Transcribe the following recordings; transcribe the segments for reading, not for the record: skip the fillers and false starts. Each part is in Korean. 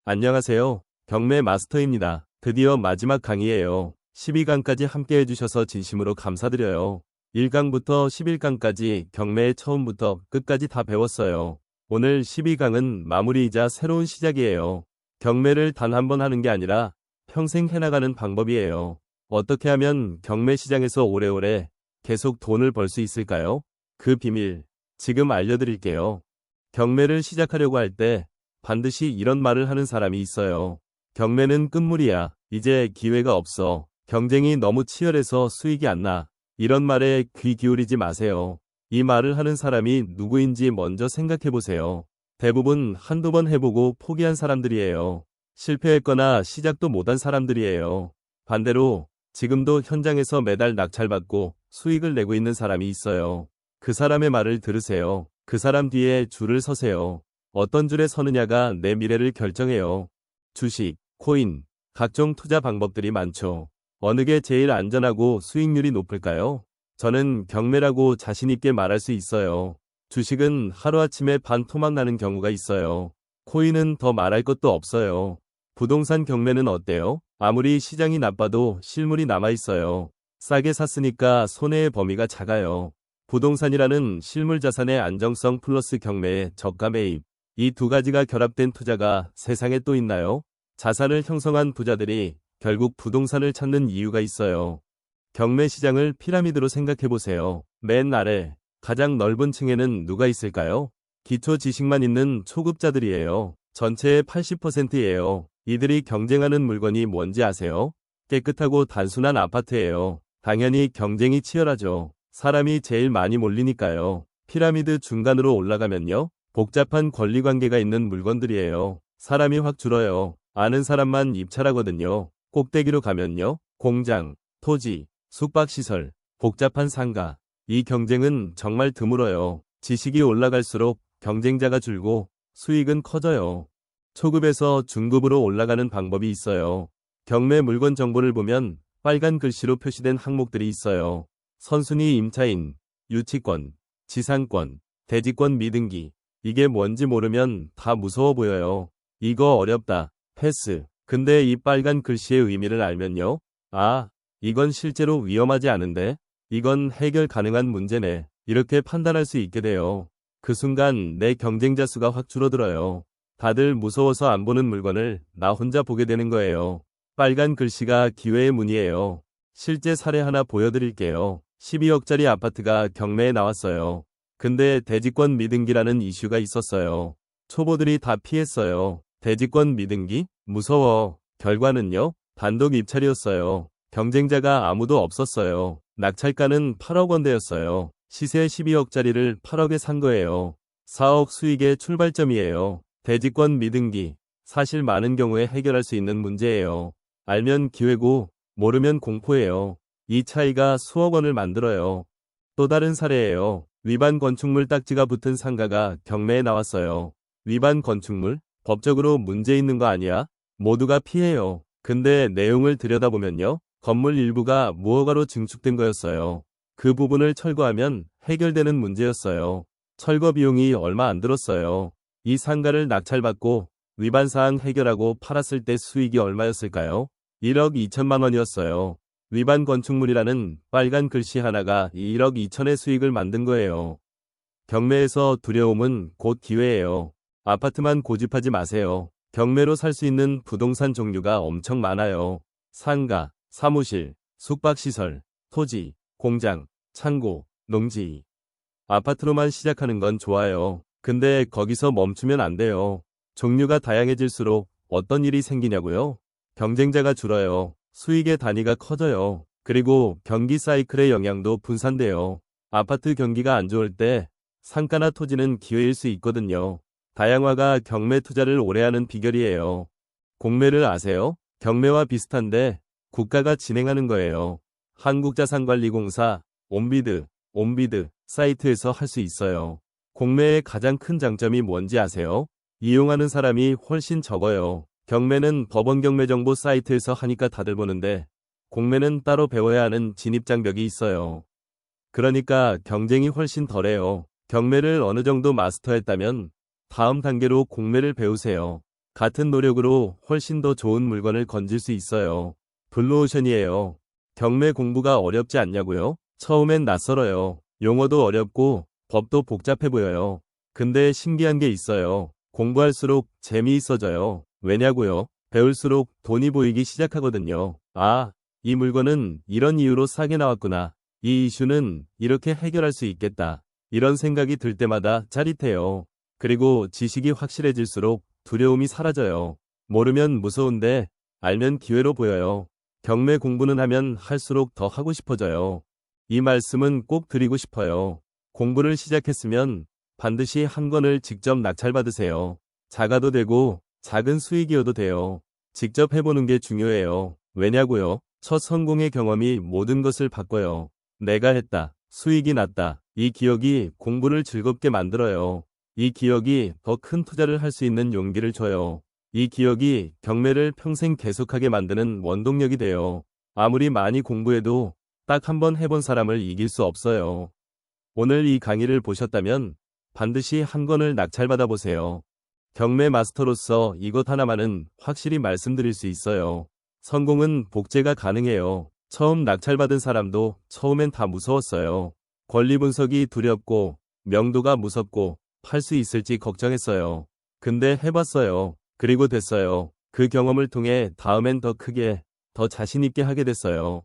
안녕하세요. 경매 마스터입니다. 드디어 마지막 강의예요. 12강까지 함께 해주셔서 진심으로 감사드려요. 1강부터 11강까지 경매의 처음부터 끝까지 다 배웠어요. 오늘 12강은 마무리이자 새로운 시작이에요. 경매를 단 한 번 하는 게 아니라 평생 해나가는 방법이에요. 어떻게 하면 경매 시장에서 오래오래 계속 돈을 벌 수 있을까요? 그 비밀 지금 알려드릴게요. 경매를 시작하려고 할 때 반드시 이런 말을 하는 사람이 있어요. 경매는 끝물이야. 이제 기회가 없어. 경쟁이 너무 치열해서 수익이 안 나. 이런 말에 귀 기울이지 마세요. 이 말을 하는 사람이 누구인지 먼저 생각해 보세요. 대부분 한두 번 해보고 포기한 사람들이에요. 실패했거나 시작도 못한 사람들이에요. 반대로 지금도 현장에서 매달 낙찰받고 수익을 내고 있는 사람이 있어요. 그 사람의 말을 들으세요. 그 사람 뒤에 줄을 서세요. 어떤 줄에 서느냐가 내 미래를 결정해요. 주식, 코인, 각종 투자 방법들이 많죠. 어느 게 제일 안전하고 수익률이 높을까요? 저는 경매라고 자신있게 말할 수 있어요. 주식은 하루아침에 반토막 나는 경우가 있어요. 코인은 더 말할 것도 없어요. 부동산 경매는 어때요? 아무리 시장이 나빠도 실물이 남아있어요. 싸게 샀으니까 손해의 범위가 작아요. 부동산이라는 실물 자산의 안정성 플러스 경매의 저가 매입. 이 두 가지가 결합된 투자가 세상에 또 있나요? 자산을 형성한 부자들이 결국 부동산을 찾는 이유가 있어요. 경매 시장을 피라미드로 생각해보세요. 맨 아래 가장 넓은 층에는 누가 있을까요? 기초 지식만 있는 초급자들이에요. 전체의 80%예요. 이들이 경쟁하는 물건이 뭔지 아세요? 깨끗하고 단순한 아파트예요. 당연히 경쟁이 치열하죠. 사람이 제일 많이 몰리니까요. 피라미드 중간으로 올라가면요. 복잡한 권리관계가 있는 물건들이에요. 사람이 확 줄어요. 아는 사람만 입찰하거든요. 꼭대기로 가면요. 공장, 토지, 숙박시설, 복잡한 상가. 이 경쟁은 정말 드물어요. 지식이 올라갈수록 경쟁자가 줄고 수익은 커져요. 초급에서 중급으로 올라가는 방법이 있어요. 경매 물건 정보를 보면 빨간 글씨로 표시된 항목들이 있어요. 선순위 임차인, 유치권, 지상권, 대지권 미등기. 이게 뭔지 모르면 다 무서워 보여요. 이거 어렵다. 패스. 근데 이 빨간 글씨의 의미를 알면요. 아, 이건 실제로 위험하지 않은데? 이건 해결 가능한 문제네. 이렇게 판단할 수 있게 돼요. 그 순간 내 경쟁자 수가 확 줄어들어요. 다들 무서워서 안 보는 물건을 나 혼자 보게 되는 거예요. 빨간 글씨가 기회의 문이에요. 실제 사례 하나 보여드릴게요. 12억짜리 아파트가 경매에 나왔어요. 근데 대지권 미등기라는 이슈가 있었어요. 초보들이 다 피했어요. 대지권 미등기? 무서워. 결과는요? 단독 입찰이었어요. 경쟁자가 아무도 없었어요. 낙찰가는 8억 원대였어요. 시세 12억짜리를 8억에 산 거예요. 4억 수익의 출발점이에요. 대지권 미등기. 사실 많은 경우에 해결할 수 있는 문제예요. 알면 기회고 모르면 공포예요. 이 차이가 수억 원을 만들어요. 또 다른 사례예요. 위반 건축물 딱지가 붙은 상가가 경매에 나왔어요. 위반 건축물? 법적으로 문제 있는 거 아니야? 모두가 피해요. 근데 내용을 들여다보면요. 건물 일부가 무허가로 증축된 거였어요. 그 부분을 철거하면 해결되는 문제였어요. 철거 비용이 얼마 안 들었어요. 이 상가를 낙찰받고 위반사항 해결하고 팔았을 때 수익이 얼마였을까요? 1억 2천만 원이었어요. 위반 건축물이라는 빨간 글씨 하나가 1억 2천의 수익을 만든 거예요. 경매에서 두려움은 곧 기회예요. 아파트만 고집하지 마세요. 경매로 살 수 있는 부동산 종류가 엄청 많아요. 상가, 사무실, 숙박시설, 토지, 공장, 창고, 농지. 아파트로만 시작하는 건 좋아요. 근데 거기서 멈추면 안 돼요. 종류가 다양해질수록 어떤 일이 생기냐고요? 경쟁자가 줄어요. 수익의 단위가 커져요. 그리고 경기 사이클의 영향도 분산돼요. 아파트 경기가 안 좋을 때 상가나 토지는 기회일 수 있거든요. 다양화가 경매 투자를 오래 하는 비결이에요. 공매를 아세요? 경매와 비슷한데 국가가 진행하는 거예요. 한국자산관리공사, 온비드 사이트에서 할 수 있어요. 공매의 가장 큰 장점이 뭔지 아세요? 이용하는 사람이 훨씬 적어요. 경매는 법원경매정보 사이트에서 하니까 다들 보는데 공매는 따로 배워야 하는 진입장벽이 있어요. 그러니까 경쟁이 훨씬 덜해요. 경매를 어느 정도 마스터했다면 다음 단계로 공매를 배우세요. 같은 노력으로 훨씬 더 좋은 물건을 건질 수 있어요. 블루오션이에요. 경매 공부가 어렵지 않냐고요? 처음엔 낯설어요. 용어도 어렵고 법도 복잡해 보여요. 근데 신기한 게 있어요. 공부할수록 재미있어져요. 왜냐고요? 배울수록 돈이 보이기 시작하거든요. 아, 이 물건은 이런 이유로 싸게 나왔구나. 이 이슈는 이렇게 해결할 수 있겠다. 이런 생각이 들 때마다 짜릿해요. 그리고 지식이 확실해질수록 두려움이 사라져요. 모르면 무서운데 알면 기회로 보여요. 경매 공부는 하면 할수록 더 하고 싶어져요. 이 말씀은 꼭 드리고 싶어요. 공부를 시작했으면 반드시 한 권을 직접 낙찰받으세요. 작아도 되고 작은 수익이어도 돼요. 직접 해보는 게 중요해요. 왜냐고요? 첫 성공의 경험이 모든 것을 바꿔요. 내가 했다. 수익이 났다. 이 기억이 공부를 즐겁게 만들어요. 이 기억이 더 큰 투자를 할 수 있는 용기를 줘요. 이 기억이 경매를 평생 계속하게 만드는 원동력이 돼요. 아무리 많이 공부해도 딱 한 번 해본 사람을 이길 수 없어요. 오늘 이 강의를 보셨다면 반드시 한 권을 낙찰받아 보세요. 경매 마스터로서 이것 하나만은 확실히 말씀드릴 수 있어요. 성공은 복제가 가능해요. 처음 낙찰받은 사람도 처음엔 다 무서웠어요. 권리 분석이 두렵고 명도가 무섭고 팔 수 있을지 걱정했어요. 근데 해봤어요. 그리고 됐어요. 그 경험을 통해 다음엔 더 크게, 더 자신 있게 하게 됐어요.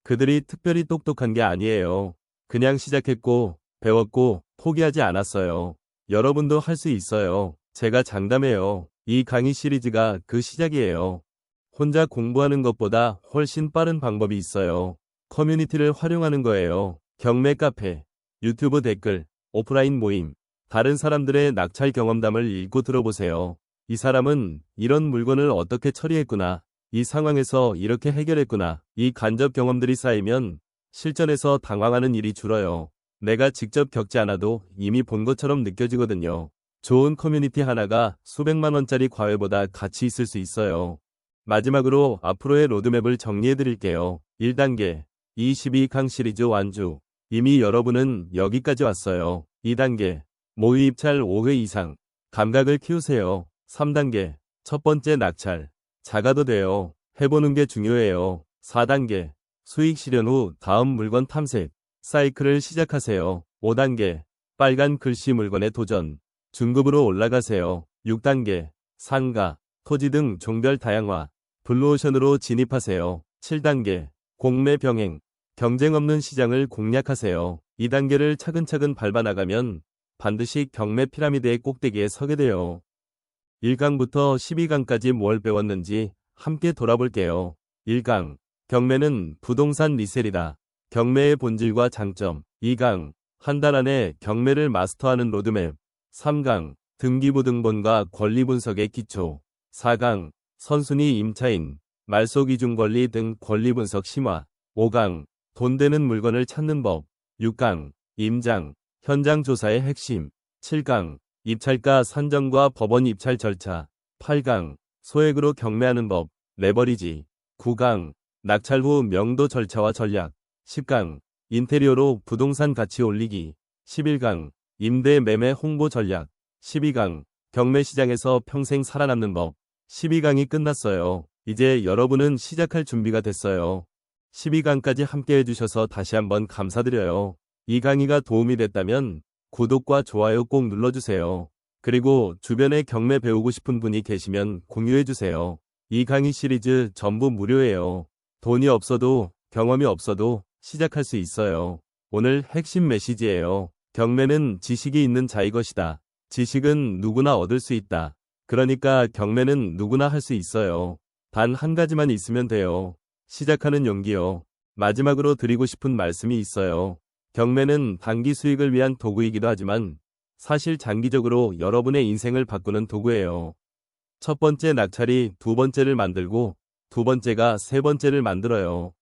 그들이 특별히 똑똑한 게 아니에요. 그냥 시작했고, 배웠고, 포기하지 않았어요. 여러분도 할 수 있어요. 제가 장담해요. 이 강의 시리즈가 그 시작이에요. 혼자 공부하는 것보다 훨씬 빠른 방법이 있어요. 커뮤니티를 활용하는 거예요. 경매 카페, 유튜브 댓글, 오프라인 모임, 다른 사람들의 낙찰 경험담을 읽고 들어보세요. 이 사람은 이런 물건을 어떻게 처리했구나. 이 상황에서 이렇게 해결했구나. 이 간접 경험들이 쌓이면 실전에서 당황하는 일이 줄어요. 내가 직접 겪지 않아도 이미 본 것처럼 느껴지거든요. 좋은 커뮤니티 하나가 수백만 원짜리 과외보다 가치 있을 수 있어요. 마지막으로 앞으로의 로드맵을 정리해 드릴게요. 1단계, 22강 시리즈 완주. 이미 여러분은 여기까지 왔어요. 2단계, 모의 입찰 5회 이상. 감각을 키우세요. 3단계, 첫 번째 낙찰. 작아도 돼요. 해보는 게 중요해요. 4단계, 수익 실현 후 다음 물건 탐색. 사이클을 시작하세요. 5단계, 빨간 글씨 물건에 도전. 중급으로 올라가세요. 6단계, 상가, 토지 등 종별 다양화. 블루오션으로 진입하세요. 7단계, 공매 병행. 경쟁 없는 시장을 공략하세요. 2단계를 차근차근 밟아나가면 반드시 경매 피라미드의 꼭대기에 서게 돼요. 1강부터 12강까지 뭘 배웠는지 함께 돌아볼게요. 1강, 경매는 부동산 리셀이다. 경매의 본질과 장점. 2강, 한 달 안에 경매를 마스터하는 로드맵. 3강, 등기부 등본과 권리 분석의 기초. 4강, 선순위 임차인, 말소 기준 권리 등 권리 분석 심화. 5강, 돈 되는 물건을 찾는 법. 6강, 임장, 현장 조사의 핵심. 7강, 입찰가 산정과 법원 입찰 절차. 8강, 소액으로 경매하는 법, 레버리지. 9강, 낙찰 후 명도 절차와 전략. 10강, 인테리어로 부동산 가치 올리기. 11강, 임대 매매 홍보 전략. 12강, 경매 시장에서 평생 살아남는 법. 12강이 끝났어요. 이제 여러분은 시작할 준비가 됐어요. 12강까지 함께 해주셔서 다시 한번 감사드려요. 이 강의가 도움이 됐다면 구독과 좋아요 꼭 눌러주세요. 그리고 주변에 경매 배우고 싶은 분이 계시면 공유해주세요. 이 강의 시리즈 전부 무료예요. 돈이 없어도 경험이 없어도 시작할 수 있어요. 오늘 핵심 메시지예요. 경매는 지식이 있는 자의 것이다. 지식은 누구나 얻을 수 있다. 그러니까 경매는 누구나 할 수 있어요. 단 한 가지만 있으면 돼요. 시작하는 용기요. 마지막으로 드리고 싶은 말씀이 있어요. 경매는 단기 수익을 위한 도구이기도 하지만 사실 장기적으로 여러분의 인생을 바꾸는 도구예요. 첫 번째 낙찰이 두 번째를 만들고 두 번째가 세 번째를 만들어요.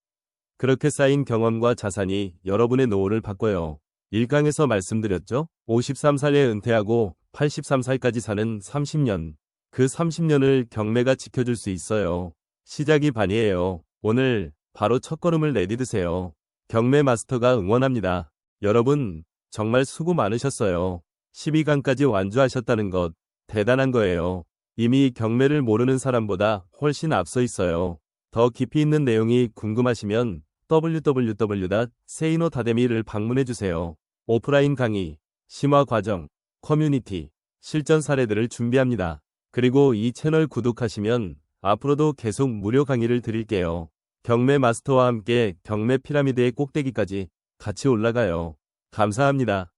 그렇게 쌓인 경험과 자산이 여러분의 노후를 바꿔요. 1강에서 말씀드렸죠? 53살에 은퇴하고 83살까지 사는 30년. 그 30년을 경매가 지켜줄 수 있어요. 시작이 반이에요. 오늘 바로 첫걸음을 내디드세요. 경매 마스터가 응원합니다. 여러분 정말 수고 많으셨어요. 12강까지 완주하셨다는 것 대단한 거예요. 이미 경매를 모르는 사람보다 훨씬 앞서 있어요. 더 깊이 있는 내용이 궁금하시면 www.seino다데미를 방문해주세요. 오프라인 강의, 심화 과정, 커뮤니티, 실전 사례들을 준비합니다. 그리고 이 채널 구독하시면 앞으로도 계속 무료 강의를 드릴게요. 경매 마스터와 함께 경매 피라미드의 꼭대기까지 같이 올라가요. 감사합니다.